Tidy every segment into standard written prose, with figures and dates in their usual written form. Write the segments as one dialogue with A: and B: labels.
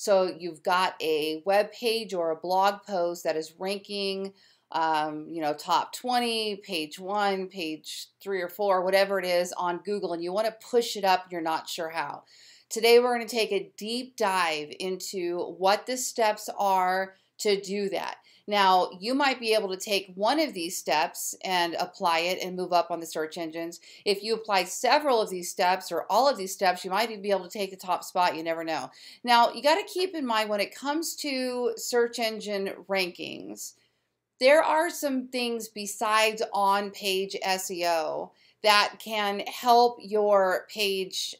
A: So you've got a web page or a blog post that is ranking, top 20, page 1, page 3 or 4, whatever it is on Google, and you want to push it up, you're not sure how. Today we're going to take a deep dive into what the steps are to do that. Now, you might be able to take one of these steps and apply it and move up on the search engines. If you apply several of these steps or all of these steps, you might even be able to take the top spot. You never know. Now, you got to keep in mind when it comes to search engine rankings, there are some things besides on-page SEO that can help your page,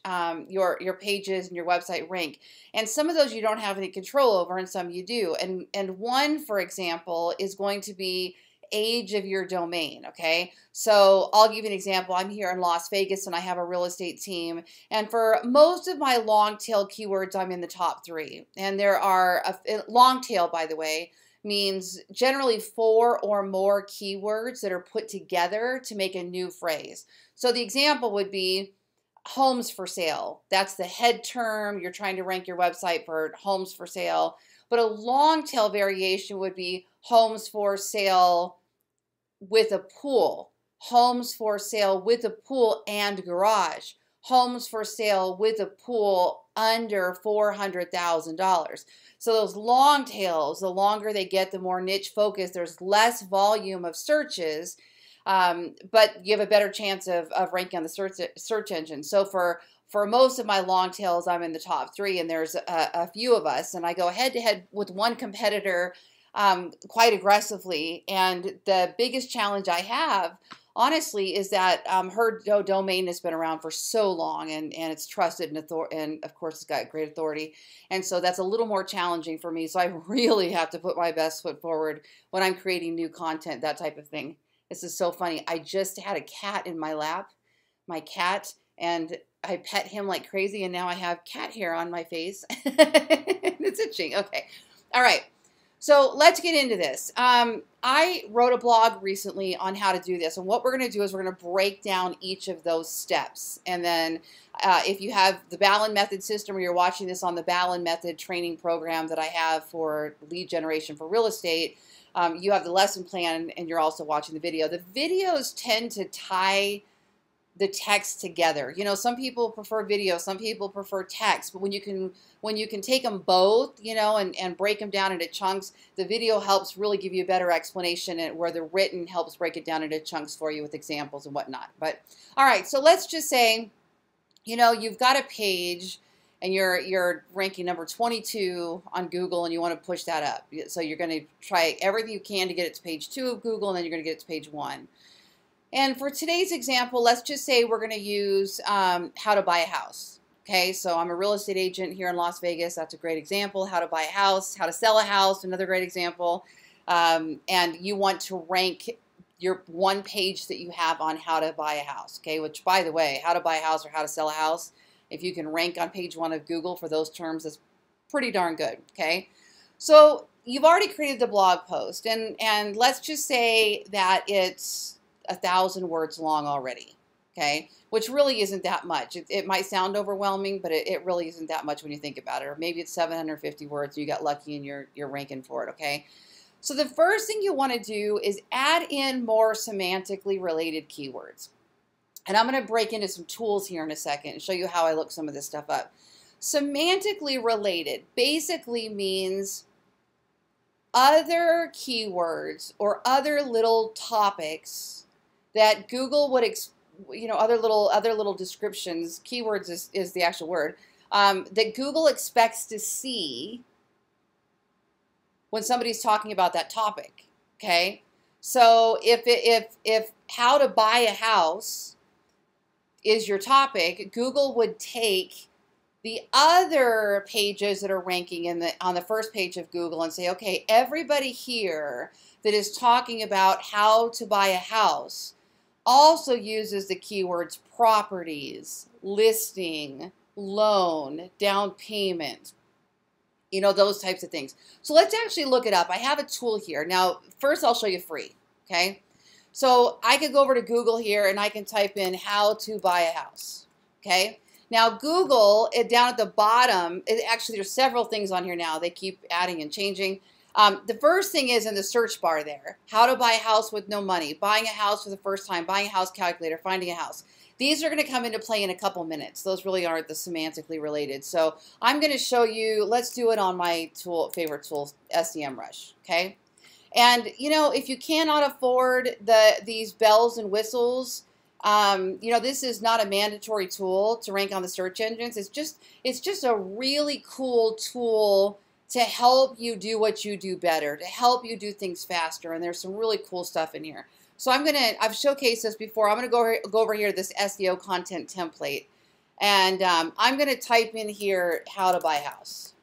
A: your pages and your website rank. And some of those you don't have any control over, and some you do. And one, for example, is going to be age of your domain, okay? So I'll give you an example. I'm here in Las Vegas and I have a real estate team. And for most of my long tail keywords, I'm in the top 3. And there are, long tail, by the way, means generally 4 or more keywords that are put together to make a new phrase. So the example would be homes for sale. That's the head term. You're trying to rank your website for homes for sale. But a long tail variation would be homes for sale with a pool, homes for sale with a pool and garage, homes for sale with a pool under $400,000. So those long tails, the longer they get, the more niche focused. There's less volume of searches, but you have a better chance of ranking on the search engine. So for most of my long tails, I'm in the top 3, and there's a few of us, and I go head to head with one competitor quite aggressively. And the biggest challenge I have, honestly, is that her domain has been around for so long, and it's trusted, and of course it's got great authority. And so that's a little more challenging for me. So I really have to put my best foot forward when I'm creating new content, that type of thing. This is so funny. I just had a cat in my lap, my cat, and I pet him like crazy, and now I have cat hair on my face. It's itching. Okay. All right. So let's get into this. I wrote a blog recently on how to do this, and what we're going to do is we're going to break down each of those steps. And then if you have the Ballen method system, or you're watching this on the Ballen method training program that I have for lead generation for real estate, you have the lesson plan, and you're also watching the video. The videos tend to tie the text together. You know, some people prefer video, some people prefer text, but when you can take them both, you know, and break them down into chunks, the video helps really give you a better explanation, and where the written helps break it down into chunks for you with examples and whatnot. But all right, so let's just say, you know, you've got a page and you're ranking number 22 on Google, and you want to push that up. So you're going to try everything you can to get it to page 2 of Google, and then you're going to get it to page 1. And for today's example, let's just say we're going to use how to buy a house. Okay, so I'm a real estate agent here in Las Vegas. That's a great example. How to buy a house, how to sell a house, another great example. And you want to rank your one page that you have on how to buy a house. Okay, which, by the way, how to buy a house or how to sell a house, if you can rank on page 1 of Google for those terms, that's pretty darn good. Okay, so you've already created the blog post, and let's just say that it's 1,000 words long already, okay, which really isn't that much. It might sound overwhelming, but it really isn't that much when you think about it. Or maybe it's 750 words, you got lucky and you're ranking for it, okay? So the first thing you want to do is add in more semantically related keywords. And I'm going to break into some tools here in a second and show you how I look some of this stuff up. Semantically related basically means other keywords or other little topics that Google would, other little descriptions, keywords is the actual word, that Google expects to see when somebody's talking about that topic, okay? So if how to buy a house is your topic, Google would take the other pages that are ranking on the first page of Google and say, okay, everybody here that is talking about how to buy a house also uses the keywords properties, listing, loan, down payment, you know, those types of things. So let's actually look it up. I have a tool here. Now, first I'll show you free, okay? So I could go over to Google here and I can type in how to buy a house, okay? Now Google, down at the bottom, actually there's several things on here now. They keep adding and changing. The first thing is in the search bar there, how to buy a house with no money, buying a house for the first time, buying a house calculator, finding a house. These are going to come into play in a couple minutes. Those really aren't the semantically related. So I'm going to show you, let's do it on my favorite tool, SEMrush, okay? And, you know, if you cannot afford these bells and whistles, you know, this is not a mandatory tool to rank on the search engines. It's just a really cool tool to help you do what you do better, to help you do things faster. And there's some really cool stuff in here. So I've showcased this before. I'm going to go over here to this SEO content template. And I'm going to type in here, how to buy a house.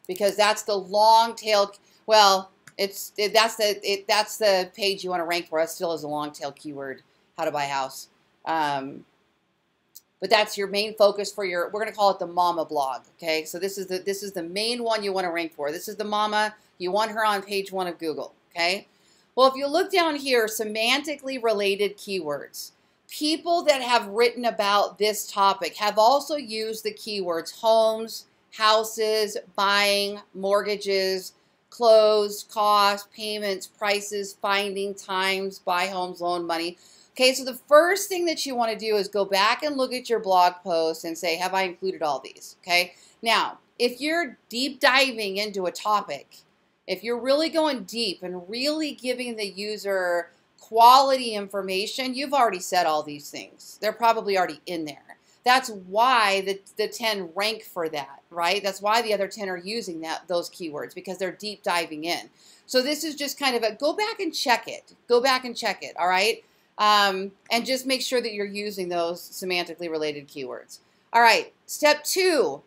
A: Because that's the long tail, well, that's the page you want to rank for. It still is a long tail keyword, how to buy a house. But that's your main focus for we're going to call it the mama blog, okay? So this is the main one you want to rank for. This is the mama. You want her on page 1 of Google, okay? Well, if you look down here, semantically related keywords. People that have written about this topic have also used the keywords homes, houses, buying, mortgages, clothes, costs, payments, prices, finding, times, buy homes, loan money. Okay, so the first thing that you want to do is go back and look at your blog post and say, have I included all these? Okay, now, if you're deep diving into a topic, if you're really going deep and really giving the user quality information, you've already said all these things. They're probably already in there. That's why the 10 rank for that, right? That's why the other 10 are using those keywords, because they're deep diving in. So this is just kind of go back and check it. Go back and check it, all right? And just make sure that you're using those semantically related keywords. All right, step 2,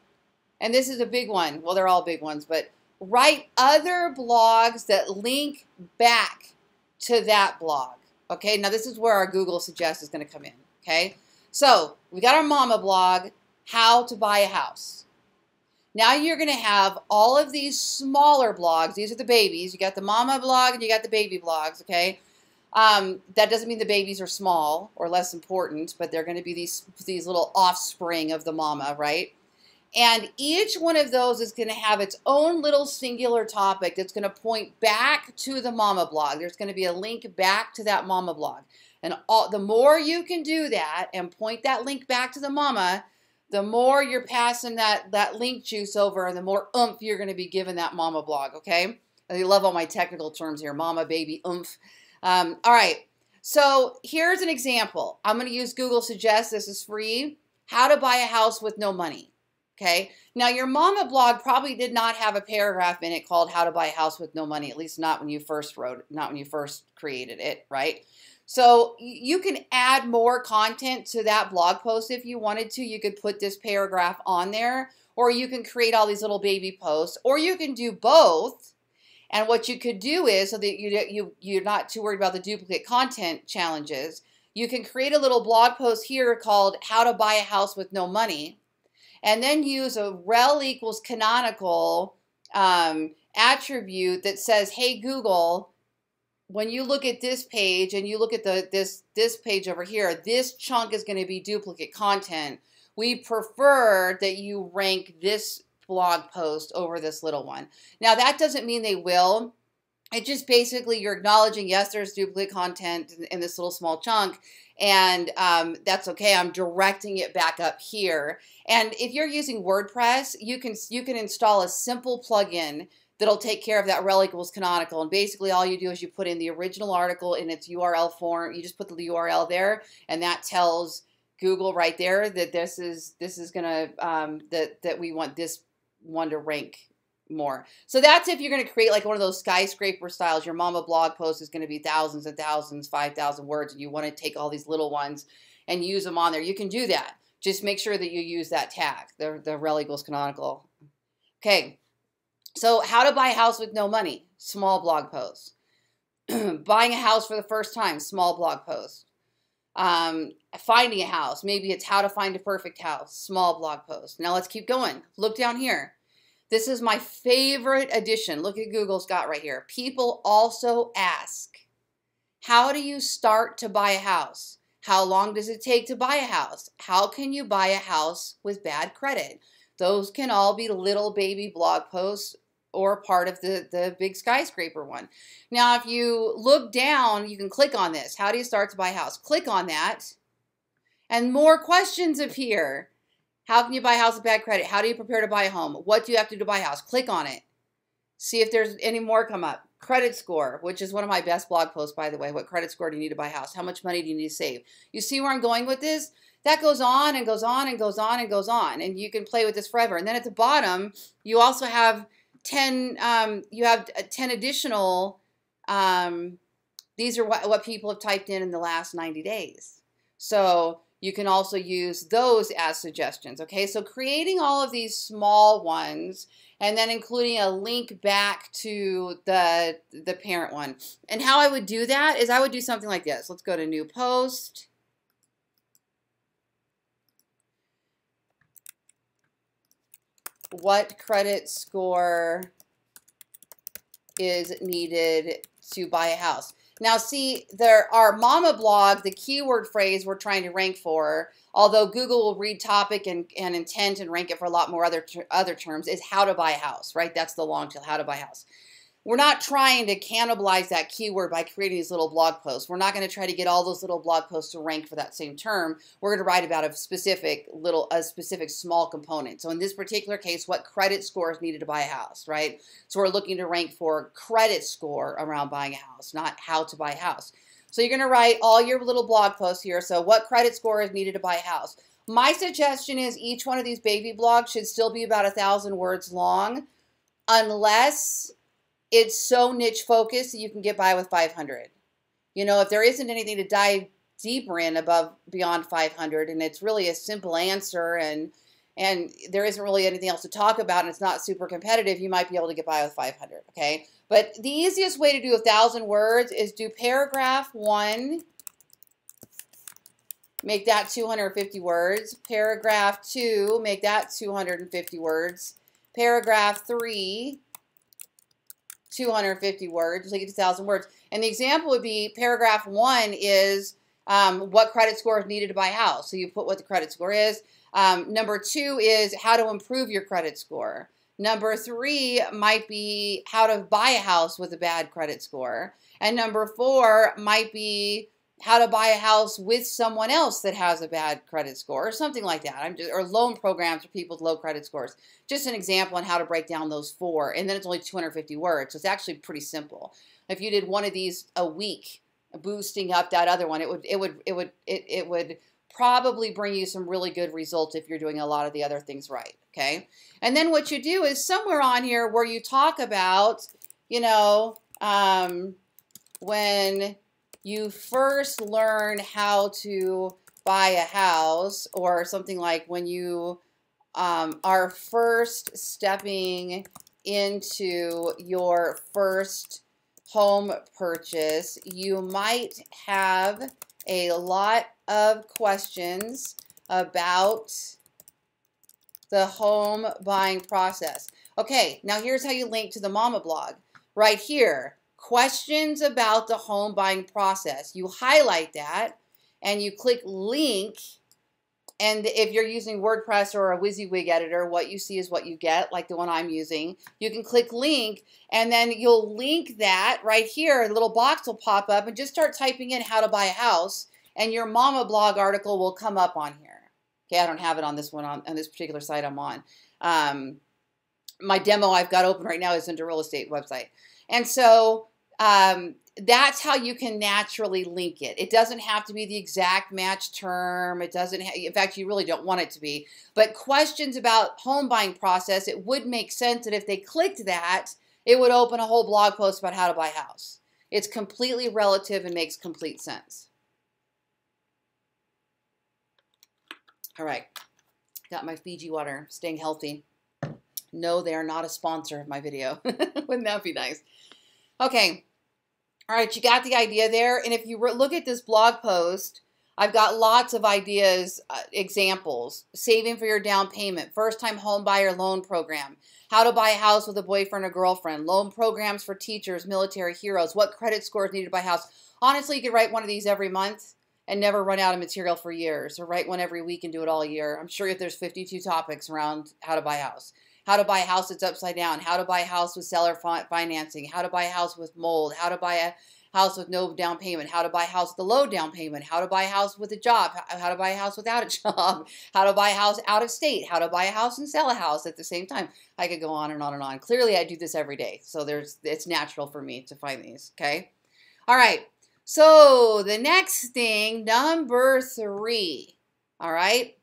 A: and this is a big one. Well, they're all big ones, but write other blogs that link back to that blog. Okay, now this is where our Google Suggest is going to come in. Okay, so we got our mama blog, how to buy a house. Now you're going to have all of these smaller blogs. These are the babies. You got the mama blog and you got the baby blogs. Okay, that doesn't mean the babies are small or less important, but they're going to be these little offspring of the mama, right? And each one of those is going to have its own little singular topic that's going to point back to the mama blog. There's going to be a link back to that mama blog. And the more you can do that and point that link back to the mama, the more you're passing that link juice over and the more oomph you're going to be giving that mama blog, okay? I love all my technical terms here, mama, baby, oomph. All right, so here's an example. I'm going to use Google Suggest. This is free. How to buy a house with no money. Okay, now your mama blog probably did not have a paragraph in it called how to buy a house with no money, at least not when you first wrote it, not when you first created it, right? So you can add more content to that blog post if you wanted to. You could put this paragraph on there, or you can create all these little baby posts, or you can do both. And what you could do is, so that you're not too worried about the duplicate content challenges, you can create a little blog post here called how to buy a house with no money, and then use a rel equals canonical attribute that says, hey, Google, when you look at this page and you look at this page over here, this chunk is going to be duplicate content. We prefer that you rank this blog post over this little one. Now, that doesn't mean they will. It just basically you're acknowledging, yes, there's duplicate content in this little small chunk, and that's okay. I'm directing it back up here. And if you're using WordPress, you can install a simple plugin that'll take care of that rel equals canonical. And basically all you do is you put in the original article in its URL form. You just put the URL there, and that tells Google right there that this is gonna that we want this one to rank more. So that's if you're going to create like one of those skyscraper styles. Your mama blog post is going to be thousands and thousands, 5,000 words, and you want to take all these little ones and use them on there. You can do that. Just make sure that you use that tag, the rel equals canonical. Okay, so how to buy a house with no money, small blog post. Buying a house for the first time, small blog post. Finding a house, maybe it's how to find a perfect house, small blog post. Now let's keep going. Look down here. This is my favorite addition. Look at Google's got right here. People also ask, how do you start to buy a house? How long does it take to buy a house? How can you buy a house with bad credit? Those can all be little baby blog posts or part of the big skyscraper one. Now, if you look down, you can click on this. How do you start to buy a house? Click on that, and more questions appear. How can you buy a house with bad credit? How do you prepare to buy a home? What do you have to do to buy a house? Click on it. See if there's any more come up. Credit score, which is one of my best blog posts, by the way. What credit score do you need to buy a house? How much money do you need to save? You see where I'm going with this? That goes on and goes on and goes on and goes on. And you can play with this forever. And then at the bottom, you also have 10 additional, these are what people have typed in the last 90 days. So you can also use those as suggestions, okay? So creating all of these small ones and then including a link back to the parent one. And how I would do that is I would do something like this. Let's go to new post. What credit score is needed to buy a house? Now see, our mama blog, the keyword phrase we're trying to rank for, although Google will read topic and intent and rank it for a lot more other terms, is how to buy a house, right? That's the long tail, how to buy a house. We're not trying to cannibalize that keyword by creating these little blog posts. We're not going to try to get all those little blog posts to rank for that same term. We're going to write about a specific small component. So in this particular case, what credit score is needed to buy a house, right? So we're looking to rank for credit score around buying a house, not how to buy a house. So you're going to write all your little blog posts here. So what credit score is needed to buy a house? My suggestion is each one of these baby blogs should still be about 1,000 words long, unless it's so niche focused that you can get by with 500. You know, if there isn't anything to dive deeper in beyond 500, and it's really a simple answer, and there isn't really anything else to talk about, and it's not super competitive, you might be able to get by with 500, okay? But the easiest way to do 1,000 words is do paragraph 1, make that 250 words. Paragraph 2, make that 250 words. Paragraph 3, 250 words, so you get to 1,000 words. And the example would be paragraph 1 is what credit score is needed to buy a house. So you put what the credit score is. Number 2 is how to improve your credit score. Number 3 might be how to buy a house with a bad credit score. And number 4 might be how to buy a house with someone else that has a bad credit score, or something like that. Or loan programs for people with low credit scores. Just an example on how to break down those 4, and then it's only 250 words, so it's actually pretty simple. If you did one of these a week, boosting up that other one, it would probably bring you some really good results if you're doing a lot of the other things right. Okay, and then what you do is somewhere on here where you talk about, you know, when you first learn how to buy a house, or something like when you are first stepping into your first home purchase, you might have a lot of questions about the home buying process. Okay, now here's how you link to the mama blog. Right here. Questions about the home buying process. You highlight that and you click link, and if you're using WordPress or a WYSIWYG editor, what you see is what you get, like the one I'm using. You can click link, and then you'll link that right here. A little box will pop up, and just start typing in how to buy a house, and your mama blog article will come up on here. Okay, I don't have it on this one, on this particular site I'm on. My demo I've got open right now is into real estate website. And so that's how you can naturally link it. It doesn't have to be the exact match term. It doesn't in fact, you really don't want it to be. But questions about home buying process, it would make sense that if they clicked that, it would open a whole blog post about how to buy a house. It's completely relative and makes complete sense. All right, got my Fiji water, staying healthy. No, they are not a sponsor of my video. Wouldn't that be nice? Okay. All right, you got the idea there. And if you look at this blog post, I've got lots of ideas, examples. Saving for your down payment, first-time home buyer loan program, how to buy a house with a boyfriend or girlfriend, loan programs for teachers, military heroes, what credit scores needed to buy a house. Honestly, you could write one of these every month, and never run out of material for years, or write one every week and do it all year. I'm sure if there's 52 topics around how to buy a house. How to buy a house that's upside down, how to buy a house with seller financing, how to buy a house with mold, how to buy a house with no down payment, how to buy a house with a low down payment, how to buy a house with a job, how to buy a house without a job, how to buy a house out of state, how to buy a house and sell a house at the same time. I could go on and on and on. Clearly, I do this every day, so it's natural for me to find these, okay? All right, so the next thing, number 3, all right?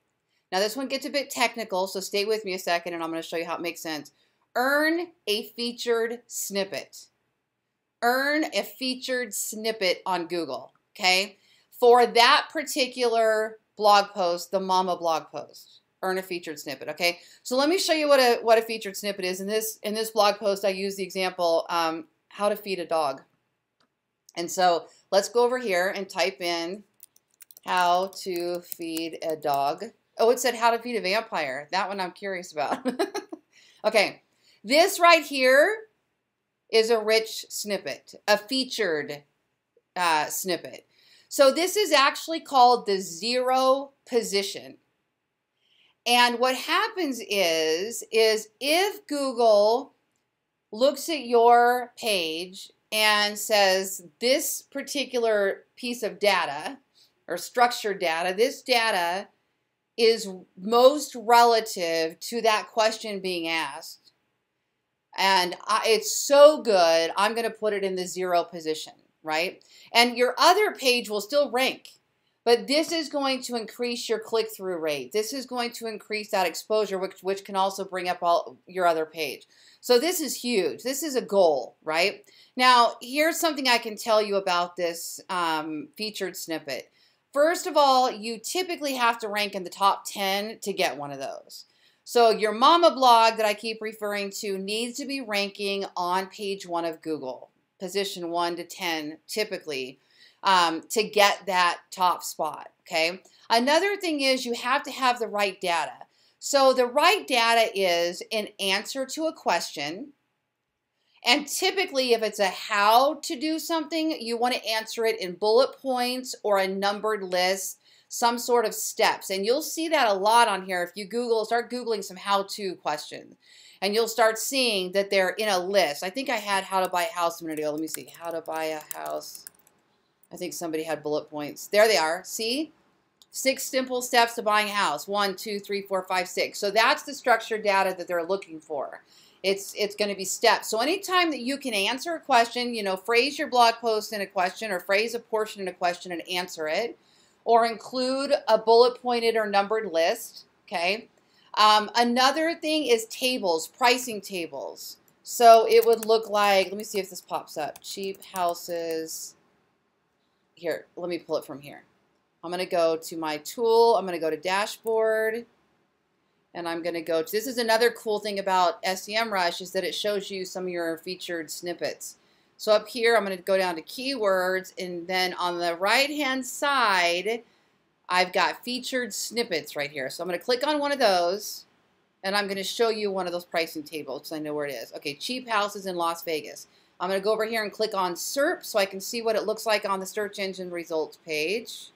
A: Now, this one gets a bit technical, so stay with me a second, and I'm going to show you how it makes sense. Earn a featured snippet. Earn a featured snippet on Google, okay? For that particular blog post, the mama blog post. Earn a featured snippet, okay? So let me show you what a featured snippet is. In this blog post, I use the example, how to feed a dog. And so let's go over here and type in how to feed a dog. Oh, it said how to feed a vampire. That one I'm curious about. Okay, this right here is a rich snippet, a featured snippet. So this is actually called the 0 position. And what happens is if Google looks at your page and says this particular piece of data or structured data, this data is most relative to that question being asked. And it's so good, I'm going to put it in the 0 position, right? And your other page will still rank, but this is going to increase your click-through rate. This is going to increase that exposure, which can also bring up all your other page. So this is huge. This is a goal, right? Now, here's something I can tell you about this featured snippet. First of all, you typically have to rank in the top 10 to get one of those. So your mama blog that I keep referring to needs to be ranking on page 1 of Google, position 1 to 10 typically, to get that top spot, okay? Another thing is you have to have the right data. So the right data is an answer to a question. And typically, if it's a how to do something, you want to answer it in bullet points or a numbered list, some sort of steps. And you'll see that a lot on here if you start Googling some how-to questions. And you'll start seeing that they're in a list. I think I had how to buy a house a minute ago. Let me see. How to buy a house. I think somebody had bullet points. There they are. See? 6 simple steps to buying a house. 1, 2, 3, 4, 5, 6. So that's the structured data that they're looking for. It's going to be steps. So anytime that you can answer a question, phrase your blog post in a question or phrase a portion in a question and answer it, or include a bullet pointed or numbered list, okay? Another thing is tables, pricing tables. So it would look like, let me see if this pops up, cheap houses. Here, let me pull it from here. I'm going to go to my tool. I'm going to go to dashboard. And I'm going to go to, this is another cool thing about SEMrush is that it shows you some of your featured snippets. So up here, I'm going to go down to keywords, and then on the right-hand side, I've got featured snippets right here. So I'm going to click on one of those, and I'm going to show you one of those pricing tables so I know where it is. Okay, cheap houses in Las Vegas. I'm going to go over here and click on SERP so I can see what it looks like on the search engine results page.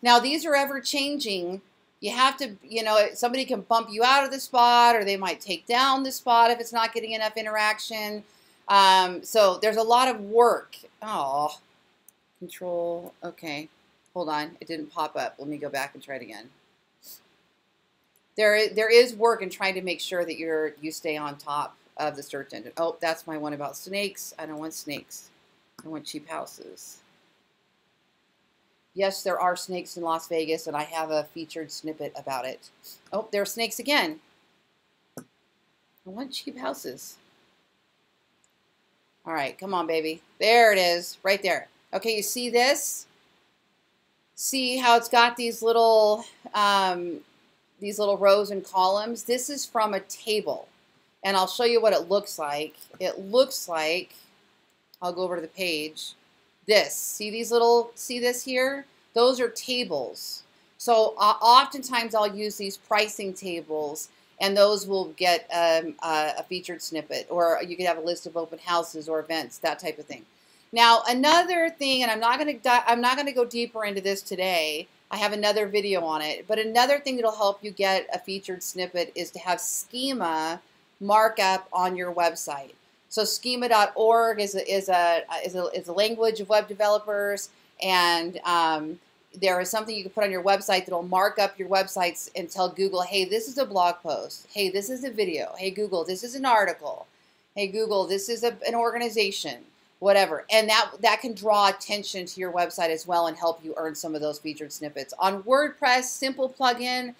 A: Now, these are ever-changing. You have to, somebody can bump you out of the spot, or they might take down the spot if it's not getting enough interaction. So there's a lot of work. Oh, control. Okay, hold on. It didn't pop up. Let me go back and try it again. There is work in trying to make sure that you stay on top of the search engine. Oh, that's my one about snakes. I don't want snakes. I want cheap houses. Yes, there are snakes in Las Vegas, and I have a featured snippet about it. Oh, there are snakes again. I want cheap houses. All right, come on, baby. There it is, right there. Okay, you see this? See how it's got these little rows and columns? This is from a table, and I'll show you what it looks like. It looks like, I'll go over to the page. This, see this here? Those are tables. So oftentimes I'll use these pricing tables, and those will get a featured snippet, or you could have a list of open houses or events, that type of thing. Now, another thing, and I'm not going to go deeper into this today. I have another video on it, but another thing that'll help you get a featured snippet is to have schema markup on your website. So schema.org is a language of web developers, and there is something you can put on your website that'll mark up your websites and tell Google, hey, this is a blog post. Hey, this is a video. Hey, Google, this is an article. Hey, Google, this is an organization. Whatever, and that can draw attention to your website as well and help you earn some of those featured snippets. On WordPress, simple plugin,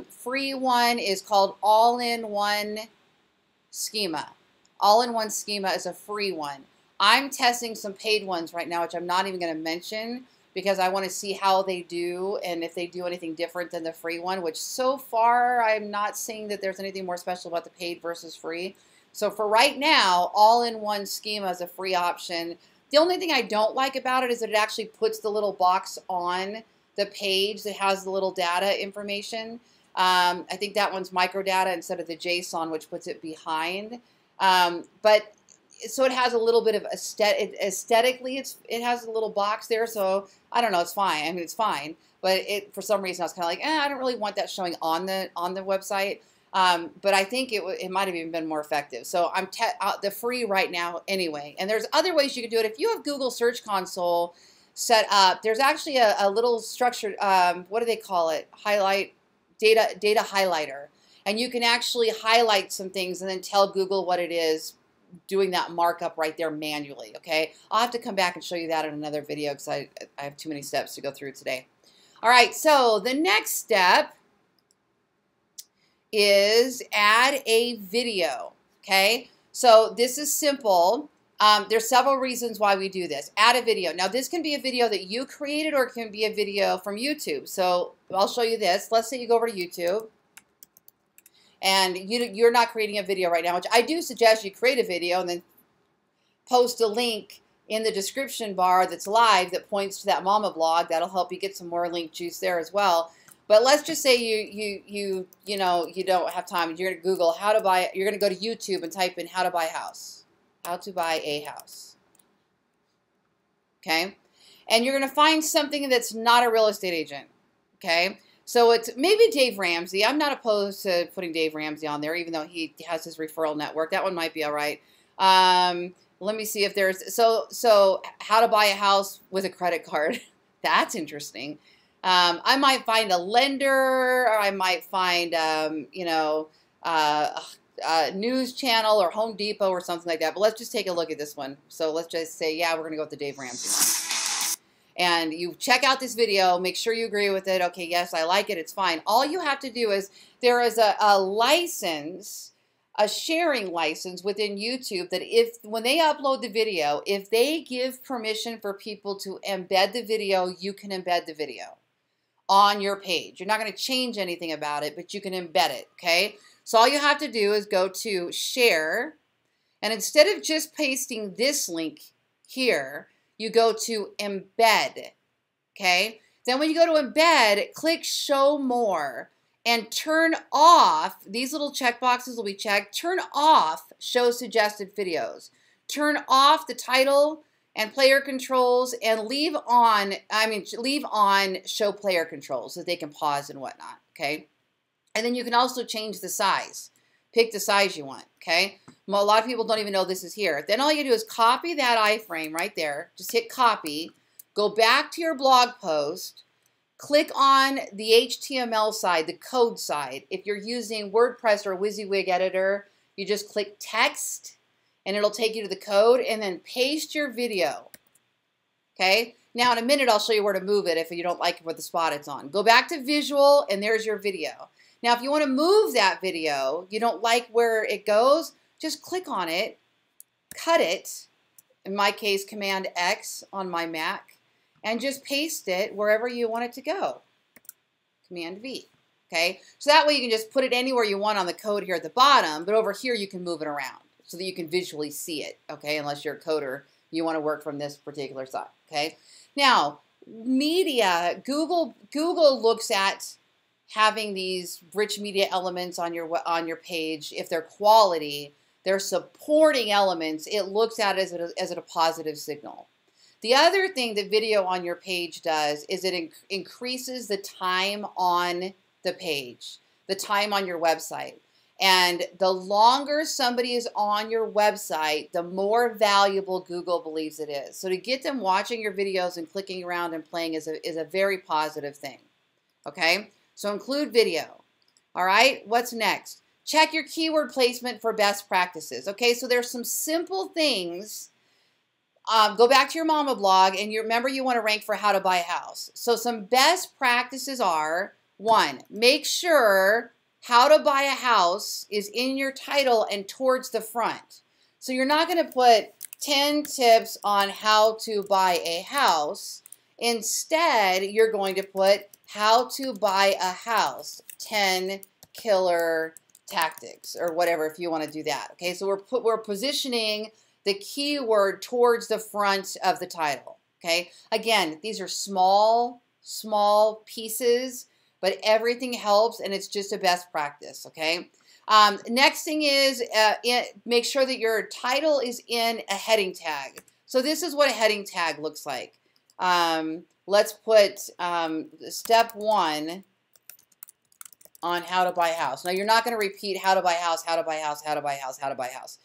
A: free one is called All-in-One Schema. All-in-One Schema is a free one. I'm testing some paid ones right now, which I'm not even going to mention because I want to see how they do and if they do anything different than the free one, which so far I'm not seeing that there's anything more special about the paid versus free. So for right now, All-in-One Schema is a free option. The only thing I don't like about it is that it actually puts the little box on the page that has the little data information. I think that one's microdata instead of the JSON, which puts it behind. But so it has a little bit of aesthetically, it has a little box there. So I don't know, it's fine. I mean, it's fine. But for some reason, I was kind of like, I don't really want that showing on the website. But I think it might have even been more effective. So I'm the free right now anyway. And there's other ways you can do it. If you have Google Search Console set up, there's actually a little structured, what do they call it? Data highlighter. And you can actually highlight some things and then tell Google what it is, doing that markup right there manually, okay? I'll have to come back and show you that in another video because I have too many steps to go through today. All right, so the next step is add a video, okay? So this is simple. There's several reasons why we do this. Add a video. Now this can be a video that you created or it can be a video from YouTube. So I'll show you this. Let's say you go over to YouTube and you're not creating a video right now, which I do suggest you create a video and then post a link in the description bar that's live that points to that mama blog. That'll help you get some more link juice there as well. But let's just say you don't have time. You're going to Google how to buy. You're going to go to YouTube and type in how to buy a house. How to buy a house. Okay? And you're going to find something that's not a real estate agent. Okay? So it's maybe Dave Ramsey. I'm not opposed to putting Dave Ramsey on there, even though he has his referral network. That one might be all right. Let me see if there's so how to buy a house with a credit card. That's interesting. I might find a lender, or I might find, a news channel or Home Depot or something like that. But let's just take a look at this one. So let's just say, yeah, we're going to go with the Dave Ramsey one. And you check out this video. Make sure you agree with it. Okay, yes, I like it. It's fine. All you have to do is there is a license, a sharing license within YouTube that when they upload the video, if they give permission for people to embed the video, you can embed the video on your page. You're not going to change anything about it, but you can embed it, okay? So all you have to do is go to share, and instead of just pasting this link here, you go to embed, okay? Then when you go to embed, click show more and turn off, these little checkboxes will be checked, turn off show suggested videos. Turn off the title and player controls and leave on show player controls so that they can pause and whatnot, okay? And then you can also change the size. Pick the size you want, okay? Well, a lot of people don't even know this is here. Then all you do is copy that iframe right there. Just hit copy. Go back to your blog post. Click on the HTML side, the code side. If you're using WordPress or WYSIWYG editor, you just click text and it'll take you to the code and then paste your video, okay? Now in a minute I'll show you where to move it if you don't like what the spot it's on. Go back to visual and there's your video. Now if you want to move that video, you don't like where it goes, just click on it, cut it, in my case Command X on my Mac, and just paste it wherever you want it to go. Command V, okay? So that way you can just put it anywhere you want on the code here at the bottom, but over here you can move it around so that you can visually see it, okay? Unless you're a coder, you want to work from this particular side, okay? Now, media, Google looks at having these rich media elements on your page if they're quality. they're supporting elements, it looks at it as a positive signal. The other thing that video on your page does is it increases the time on the page, the time on your website. And the longer somebody is on your website, the more valuable Google believes it is. So to get them watching your videos and clicking around and playing is a very positive thing. Okay, so include video. All right, what's next? Check your keyword placement for best practices. Okay, so there's some simple things. Go back to your mama blog and you remember you want to rank for how to buy a house. So some best practices are, 1, make sure how to buy a house is in your title and towards the front. So you're not going to put 10 tips on how to buy a house. Instead, you're going to put how to buy a house, 10 killer tactics or whatever if you want to do that. Okay, so we're positioning the keyword towards the front of the title. Okay, again, these are small pieces, but everything helps and it's just a best practice. Okay, next thing is make sure that your title is in a heading tag. So this is what a heading tag looks like. Let's put step 1 on how to buy a house. Now you're not going to repeat how to buy a house, how to buy a house, how to buy a house, how to buy a house.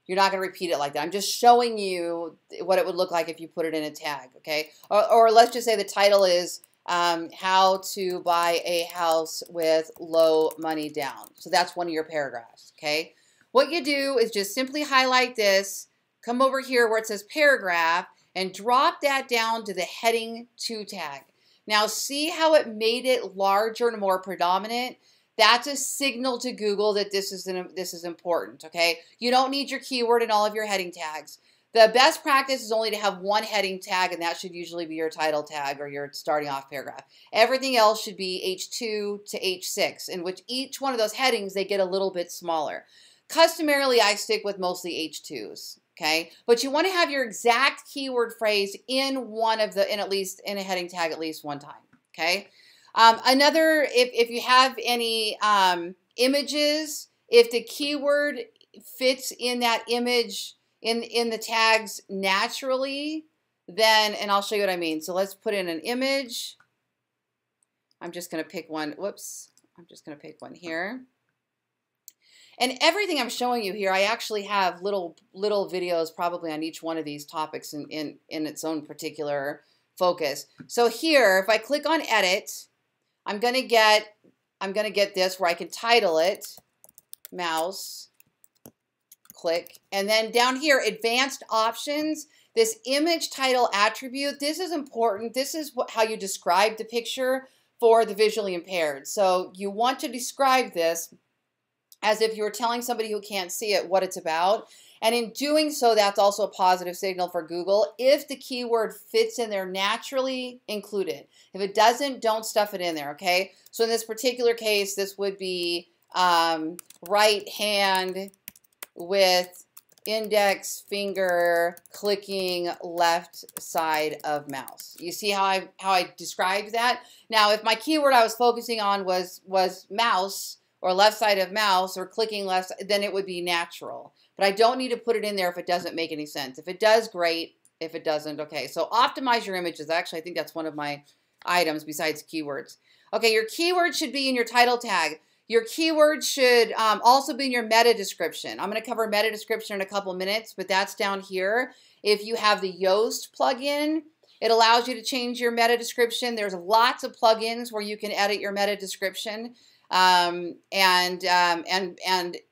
A: You're not going to repeat it like that. I'm just showing you what it would look like if you put it in a tag, okay? Or let's just say the title is how to buy a house with low money down. So that's one of your paragraphs, okay? What you do is just simply highlight this, come over here where it says paragraph, and drop that down to the heading 2 tag. Now see how it made it larger and more predominant? That's a signal to Google that this is important, okay? You don't need your keyword in all of your heading tags. The best practice is only to have one heading tag, and that should usually be your title tag or your starting off paragraph. Everything else should be H2 to H6, in which each one of those headings, they get a little bit smaller. Customarily, I stick with mostly H2s, okay? But you want to have your exact keyword phrase in in a heading tag at least one time, okay? If you have any images, if the keyword fits in that image in the tags naturally, then, and I'll show you what I mean. So let's put in an image. I'm just going to pick one. Whoops. I'm just going to pick one here. And everything I'm showing you here, I actually have little videos probably on each one of these topics in its own particular focus. So here, if I click on edit, I'm gonna get this where I can title it, mouse, click, and then down here, advanced options, this image title attribute, this is important. This is how you describe the picture for the visually impaired. So you want to describe this as if you were telling somebody who can't see it what it's about. And in doing so, that's also a positive signal for Google. If the keyword fits in there naturally, include it. If it doesn't, don't stuff it in there, okay? So in this particular case, this would be right hand with index finger clicking left side of mouse. You see how I described that? Now, if my keyword I was focusing on was mouse or left side of mouse or clicking left, then it would be natural. But I don't need to put it in there if it doesn't make any sense. If it does, great. If it doesn't, okay. So optimize your images. Actually, I think that's one of my items besides keywords. Okay, your keyword should be in your title tag. Your keyword should also be in your meta description. I'm going to cover meta description in a couple minutes, but that's down here. If you have the Yoast plugin, it allows you to change your meta description. There's lots of plugins where you can edit your meta description. And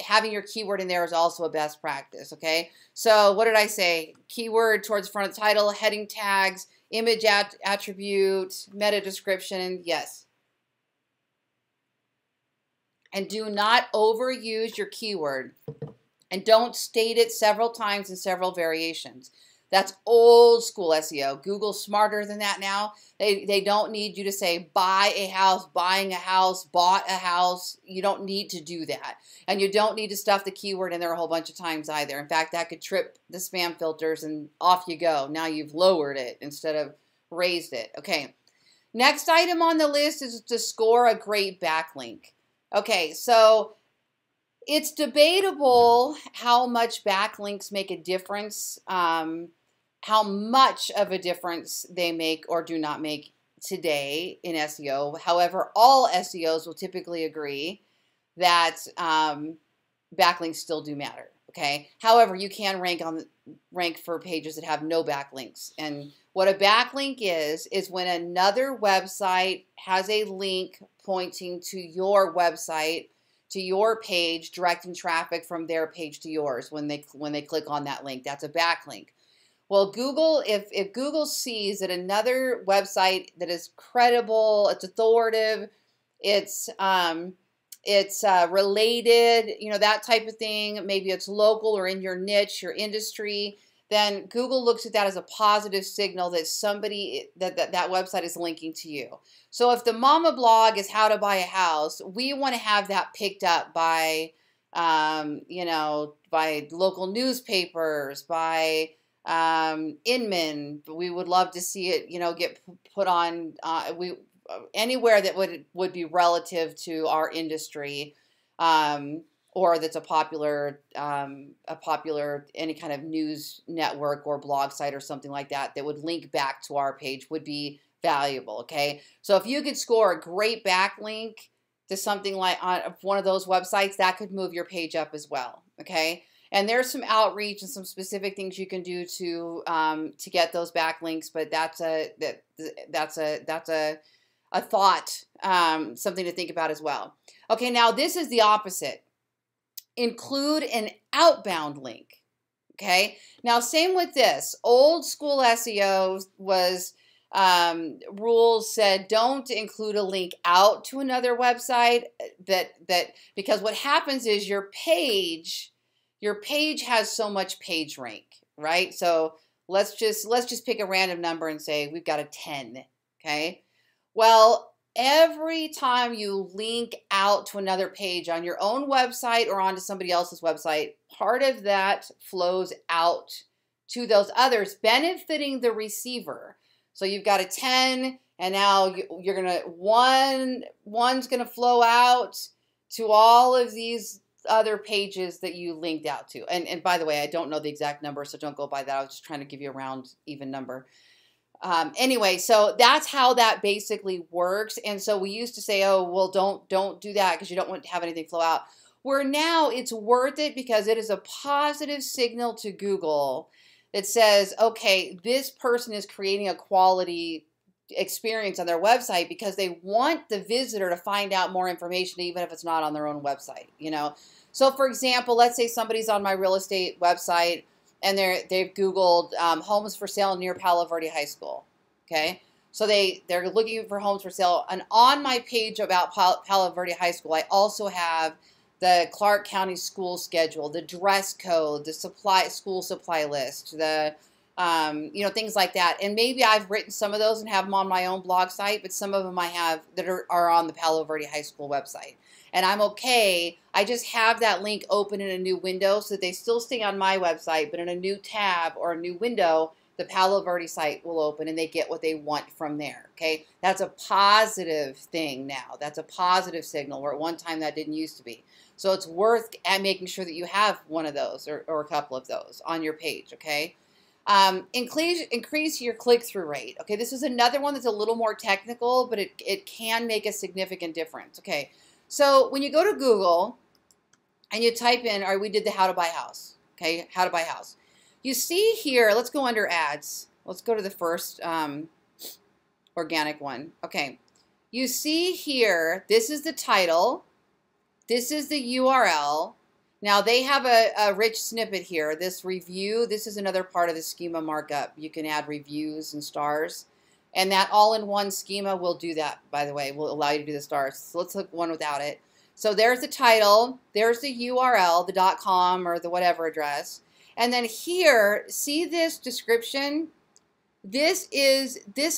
A: having your keyword in there is also a best practice, okay? So what did I say? Keyword towards front of title, heading tags, image attribute, meta description, yes. And do not overuse your keyword. And don't state it several times in several variations. That's old school SEO. Google's smarter than that now. They don't need you to say buy a house, buying a house, bought a house. You don't need to do that. And you don't need to stuff the keyword in there a whole bunch of times either. In fact, that could trip the spam filters and off you go. Now you've lowered it instead of raised it. Okay. Next item on the list is to score a great backlink. Okay, so It's debatable how much backlinks make a difference, how much of a difference they make or do not make today in SEO. However, all SEOs will typically agree that backlinks still do matter. Okay. However, you can rank for pages that have no backlinks. And what a backlink is when another website has a link pointing to your website, to your page, directing traffic from their page to yours when they click on that link. That's a backlink. Well, Google, if Google sees that another website that is credible, it's authoritative, it's related, you know, that type of thing, maybe it's local or in your niche, your industry, then Google looks at that as a positive signal that that website is linking to you. So if the mama blog is how to buy a house, we want to have that picked up by, you know, by local newspapers, by Inman. We would love to see it, you know, get put on anywhere that would be relative to our industry, or that's a popular any kind of news network or blog site or something like that that would link back to our page would be valuable. Okay, so if you could score a great backlink to something like on one of those websites, that could move your page up as well. Okay, and there's some outreach and some specific things you can do to get those backlinks, but that's a thought, something to think about as well. Okay, now this is the opposite. Include an outbound link. Okay, now same with this. Old school SEO was rules said don't include a link out to another website. Because what happens is your page has so much page rank, right? So let's just pick a random number and say we've got a 10. Okay. Well, every time you link out to another page on your own website or onto somebody else's website, part of that flows out to those others, benefiting the receiver. So you've got a 10, and now one's gonna flow out to all of these other pages that you linked out to. And by the way, I don't know the exact number, so don't go by that. I was just trying to give you a round, even number. Anyway, so that's how that basically works. And so we used to say, oh, well, don't do that because you don't want to have anything flow out. Where now it's worth it because it is a positive signal to Google that says, okay, this person is creating a quality experience on their website because they want the visitor to find out more information, even if it's not on their own website, you know? So for example, let's say somebody's on my real estate website and they've Googled homes for sale near Palo Verde High School, okay? So they're looking for homes for sale. And on my page about Palo Verde High School, I also have the Clark County school schedule, the dress code, the school supply list, the you know, things like that. And maybe I've written some of those and have them on my own blog site, but some of them I have that are on the Palo Verde High School website. And I'm okay. I just have that link open in a new window so that they still stay on my website, but in a new tab or a new window, the Palo Verde site will open and they get what they want from there. Okay, that's a positive thing now. That's a positive signal where at one time that didn't used to be. So it's worth making sure that you have one of those or a couple of those on your page. Okay. Increase your click-through rate. Okay, this is another one that's a little more technical, but it can make a significant difference. Okay, so when you go to Google and you type in, all right, we did the how to buy house. Okay, how to buy house. You see here, let's go under ads. Let's go to the first organic one. Okay, you see here, this is the title. This is the URL. Now they have a rich snippet here. This review, this is another part of the schema markup. You can add reviews and stars. And that all-in-one schema will do that, by the way, will allow you to do the stars. So let's look one without it. So there's the title, there's the URL, the .com or the whatever address. And then here, see this description? This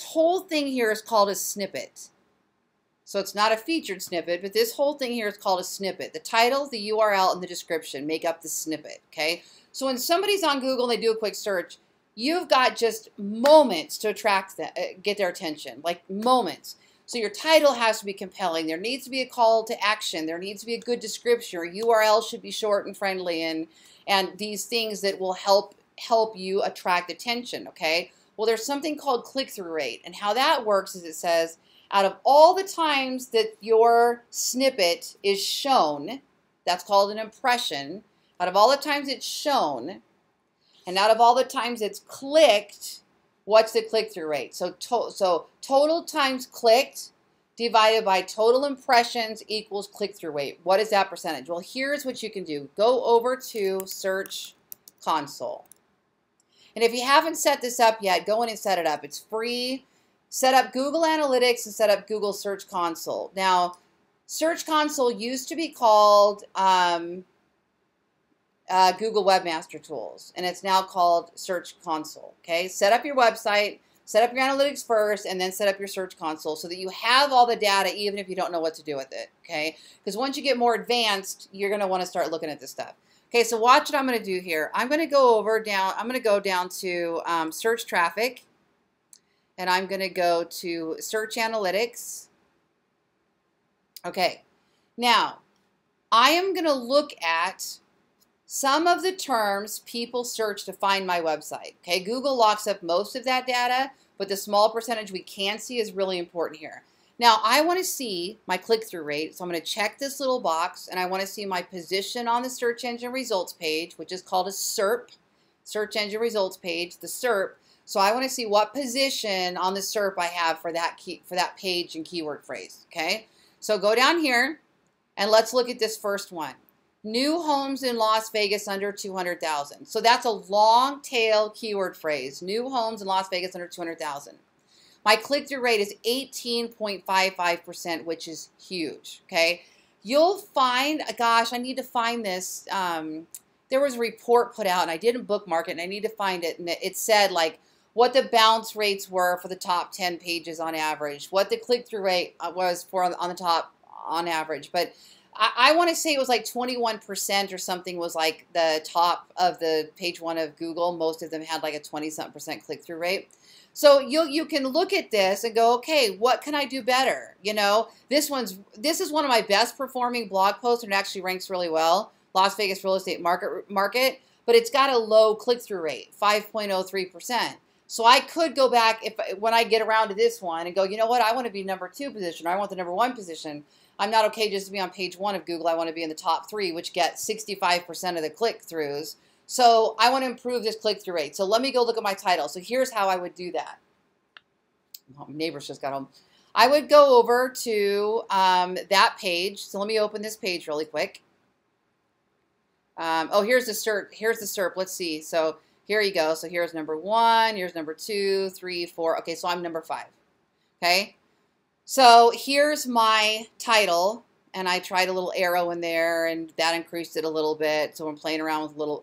A: whole thing here is called a snippet. So it's not a featured snippet, but this whole thing here is called a snippet. The title, the URL, and the description make up the snippet, okay? So when somebody's on Google and they do a quick search, you've got just moments to attract them, get their attention, like moments. So your title has to be compelling. There needs to be a call to action. There needs to be a good description. Your URL should be short and friendly, and these things that will help you attract attention, okay? Well, there's something called click-through rate, and how that works is it says out of all the times that your snippet is shown, that's called an impression, out of all the times it's shown, and out of all the times it's clicked, what's the click-through rate? So total times clicked divided by total impressions equals click-through rate. What is that percentage? Well, here's what you can do. Go over to Search Console. And if you haven't set this up yet, go in and set it up. It's free. Set up Google Analytics and set up Google Search Console. Now, Search Console used to be called Google Webmaster Tools, and it's now called Search Console. Okay, set up your website, set up your analytics first, and then set up your Search Console so that you have all the data even if you don't know what to do with it. Okay, because once you get more advanced, you're going to want to start looking at this stuff. Okay, so watch what I'm going to do here. I'm going to go down to search traffic, and I'm going to go to Search Analytics. Okay, now I am going to look at some of the terms people search to find my website. Okay, Google locks up most of that data, but the small percentage we can see is really important here. Now, I want to see my click-through rate, so I'm going to check this little box, and I want to see my position on the search engine results page, which is called a SERP, search engine results page, the SERP. So I want to see what position on the SERP I have for that page and keyword phrase. Okay, so go down here, and let's look at this first one. New homes in Las Vegas under 200,000. So that's a long tail keyword phrase. New homes in Las Vegas under 200,000. My click-through rate is 18.55%, which is huge, okay? You'll find, gosh, I need to find this. There was a report put out, and I didn't bookmark it, and I need to find it. And it said, like, what the bounce rates were for the top 10 pages on average, what the click-through rate was for on the top on average. But I want to say it was like 21% or something was like the top of the page one of Google. Most of them had like a 20-something% click-through rate. So you can look at this and go, okay, what can I do better? You know, this is one of my best performing blog posts, and it actually ranks really well. Las Vegas real estate market, but it's got a low click-through rate, 5.03%. So I could go back when I get around to this one and go, you know what, I want to be number 2 position, or I want the number 1 position. I'm not okay just to be on page 1 of Google. I want to be in the top 3, which get 65% of the click-throughs. So I want to improve this click-through rate. So let me go look at my title. So here's how I would do that. Oh, my neighbors just got home. I would go over to that page. So let me open this page really quick. Oh, here's the SERP. Here's the SERP. Let's see. So here you go. So here's number 1. Here's number 2, 3, 4. Okay, so I'm number 5. Okay. So here's my title, and I tried a little arrow in there, and that increased it a little bit. So I'm playing around with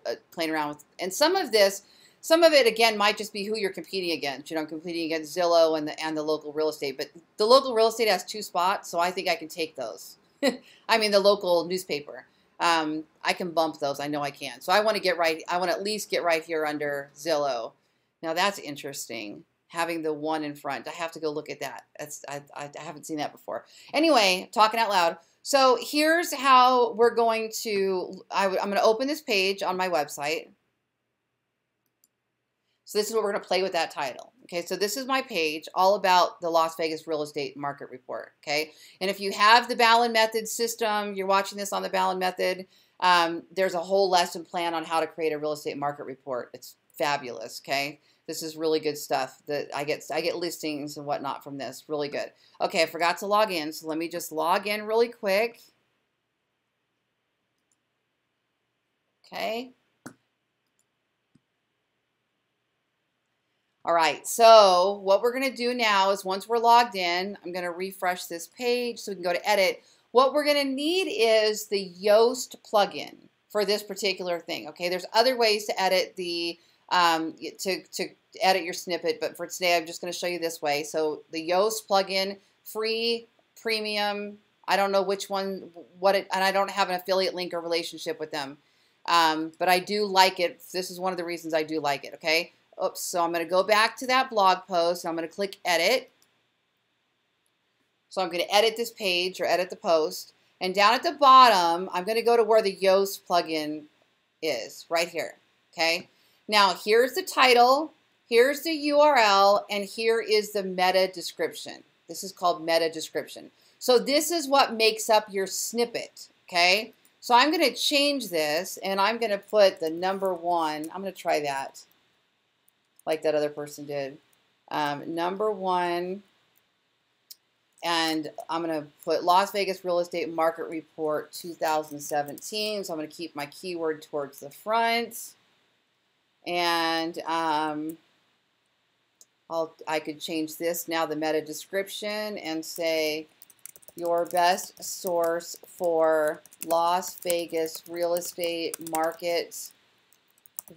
A: and some of it again might just be who you're competing against. You know, I'm competing against Zillow and the local real estate, but the local real estate has 2 spots, so I think I can take those. I mean, the local newspaper. I can bump those. I know I can. So I want to at least get right here under Zillow. Now that's interesting. Having the 1 in front. I have to go look at that. I haven't seen that before. Anyway, talking out loud. So here's how we're going to, I'm going to open this page on my website. So this is what we're going to play with that title. Okay, so this is my page all about the Las Vegas real estate market report. Okay, and if you have the Ballen method system, you're watching this on the Ballen method, there's a whole lesson plan on how to create a real estate market report. It's fabulous. Okay. This is really good stuff that I get listings and whatnot from this. Really good. Okay, I forgot to log in, so let me just log in really quick. Okay. All right, so what we're going to do now is once we're logged in, I'm going to refresh this page so we can go to edit. What we're going to need is the Yoast plugin for this particular thing. Okay, there's other ways to edit the to edit your snippet, but for today I'm just going to show you this way. So the Yoast plugin, free, premium, I don't know which one, and I don't have an affiliate link or relationship with them, but I do like it. This is one of the reasons I do like it. Okay, oops, so I'm going to go back to that blog post, and I'm going to click edit. So I'm going to edit this page or edit the post. And down at the bottom, I'm going to go to where the Yoast plugin is, right here. Okay. Now here's the title, here's the URL, and here is the meta description. This is called meta description. So this is what makes up your snippet. Okay. So I'm going to change this, and I'm going to put the number 1. I'm going to try that, like that other person did. Number 1. And I'm going to put Las Vegas Real Estate Market Report 2017. So I'm going to keep my keyword towards the front. And I could change this now, the meta description, and say your best source for Las Vegas real estate market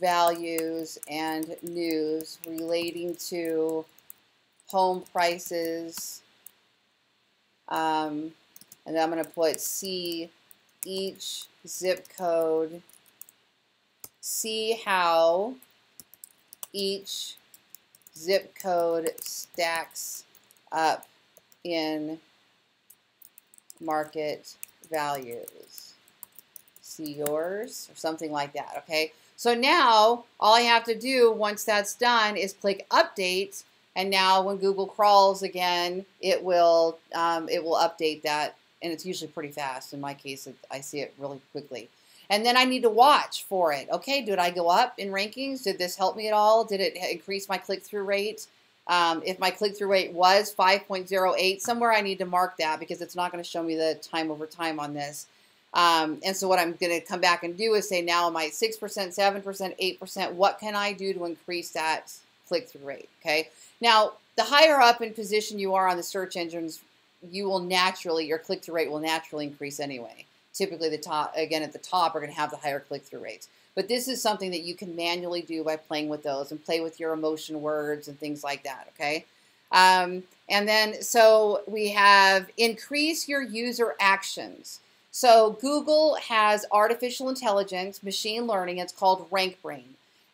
A: values and news relating to home prices. And then I'm going to put see each zip code, see how each zip code stacks up in market values. See yours, or something like that, okay? So now all I have to do once that's done is click update, and now when Google crawls again, it will update that, and it's usually pretty fast. In my case, I see it really quickly. And then I need to watch for it. Okay, did I go up in rankings? Did this help me at all? Did it increase my click-through rate? If my click-through rate was 5.08, somewhere I need to mark that because it's not going to show me the time over time on this. And so what I'm going to come back and do is say, now am I at 6%, 7%, 8%? What can I do to increase that click-through rate? Okay. Now, the higher up in position you are on the search engines, you will naturally, your click-through rate will naturally increase anyway. Typically, the top, again, at the top are going to have the higher click-through rates. But this is something that you can manually do by playing with those and play with your emotion words and things like that, okay? And then, so we have increase your user actions. So Google has artificial intelligence, machine learning. It's called RankBrain.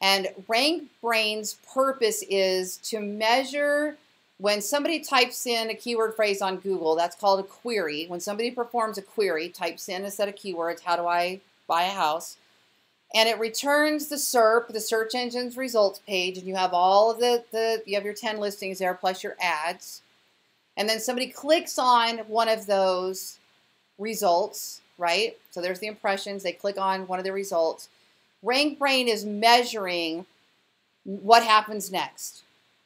A: And RankBrain's purpose is to measure when somebody types in a keyword phrase on Google. That's called a query. When somebody performs a query, types in a set of keywords, how do I buy a house? And it returns the SERP, the search engine's results page, and you have all of you have your 10 listings there plus your ads. And then somebody clicks on one of those results, right? So there's the impressions. They click on one of the results. RankBrain is measuring what happens next.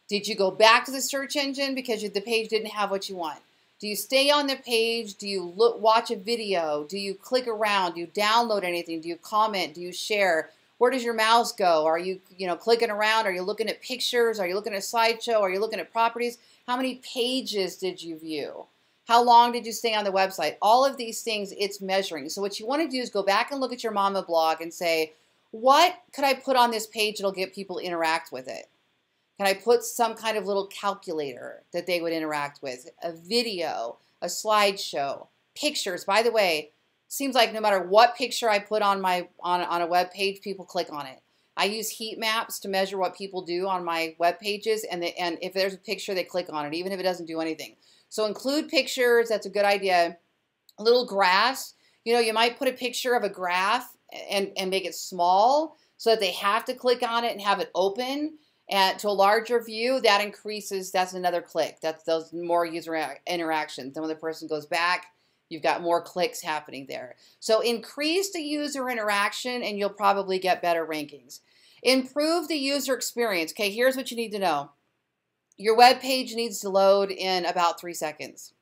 A: Did you go back to the search engine because the page didn't have what you want? Do you stay on the page? Do you watch a video? Do you click around? Do you download anything? Do you comment? Do you share? Where does your mouse go? Are you, clicking around? Are you looking at pictures? Are you looking at a slideshow? Are you looking at properties? How many pages did you view? How long did you stay on the website? All of these things it's measuring. So what you want to do is go back and look at your mama blog and say, what could I put on this page that'll get people to interact with it? Can I put some kind of little calculator that they would interact with? A video, a slideshow, pictures. By the way, seems like no matter what picture I put on a web page, people click on it. I use heat maps to measure what people do on my web pages, and if there's a picture, they click on it, even if it doesn't do anything. So include pictures. That's a good idea. Little graphs. You might put a picture of a graph and make it small so that they have to click on it and have it open. And to a larger view, that increases, that's another click. That's those more user interactions. Then when the person goes back, you've got more clicks happening there. So increase the user interaction and you'll probably get better rankings. Improve the user experience. Okay, here's what you need to know. Your web page needs to load in about 3 seconds.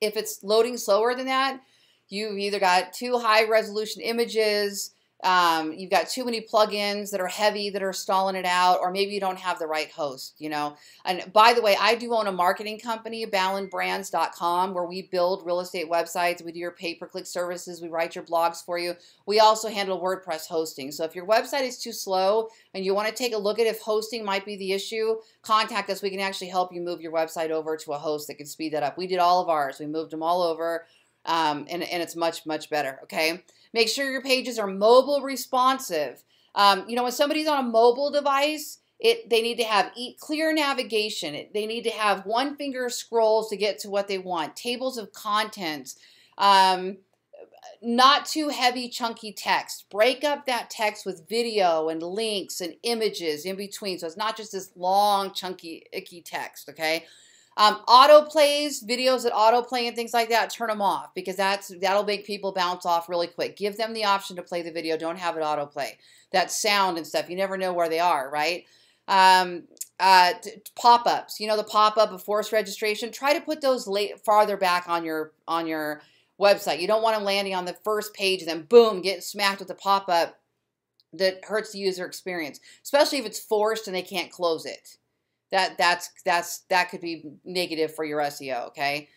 A: If it's loading slower than that, you've either got too high resolution images, you've got too many plugins that are heavy that are stalling it out, or maybe you don't have the right host, And by the way, I do own a marketing company, ballenbrands.com, where we build real estate websites. We do your pay-per-click services. We write your blogs for you. We also handle WordPress hosting. So if your website is too slow and you want to take a look at if hosting might be the issue, contact us. We can actually help you move your website over to a host that can speed that up. We did all of ours. We moved them all over, and it's much, much better, okay? Make sure your pages are mobile responsive. When somebody's on a mobile device, They need to have clear navigation. They need to have one finger scrolls to get to what they want. Tables of contents. Not too heavy, chunky text. Break up that text with video and links and images in between. So it's not just this long, chunky, icky text, okay? Autoplays, videos that autoplay and things like that, turn them off because that'll make people bounce off really quick. Give them the option to play the video. Don't have it autoplay. That sound and stuff, you never know where they are, right? Pop-ups, you know, the pop-up of forced registration. Try to put those farther back on your website. You don't want them landing on the first page and then boom, get smacked with a pop-up that hurts the user experience, especially if it's forced and they can't close it. That could be negative for your SEO, okay?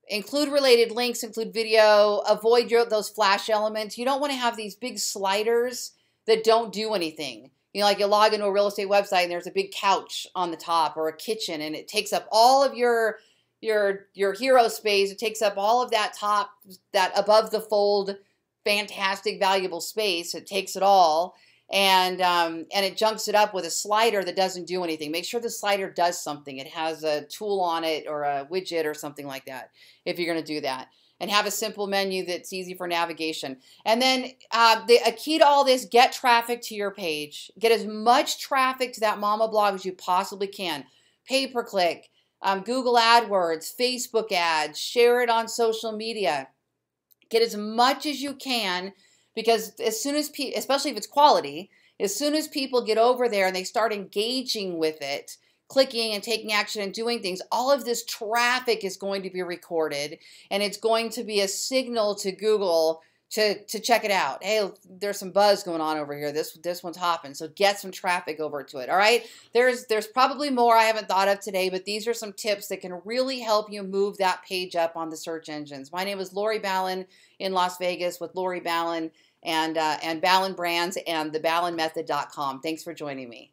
A: Include related links, include video, avoid those flash elements. You don't want to have these big sliders that don't do anything. You know, like you log into a real estate website and there's a big couch on the top or a kitchen and it takes up all of your hero space. It takes up all of that above the fold, fantastic, valuable space. It takes it all. And it junks it up with a slider that doesn't do anything. Make sure the slider does something. It has a tool on it or a widget or something like that if you're going to do that. And have a simple menu that's easy for navigation. And then a key to all this, get traffic to your page. Get as much traffic to that mama blog as you possibly can. Pay-per-click, Google AdWords, Facebook ads, share it on social media. Get as much as you can. Because as soon as people, especially if it's quality, as soon as people get over there and they start engaging with it, clicking and taking action and doing things, all of this traffic is going to be recorded and it's going to be a signal to Google to check it out. Hey, there's some buzz going on over here. This one's hopping. So get some traffic over to it. All right. There's probably more I haven't thought of today, but these are some tips that can really help you move that page up on the search engines. My name is Lori Ballen in Las Vegas with Lori Ballen and Ballen Brands and theballenmethod.com. Thanks for joining me.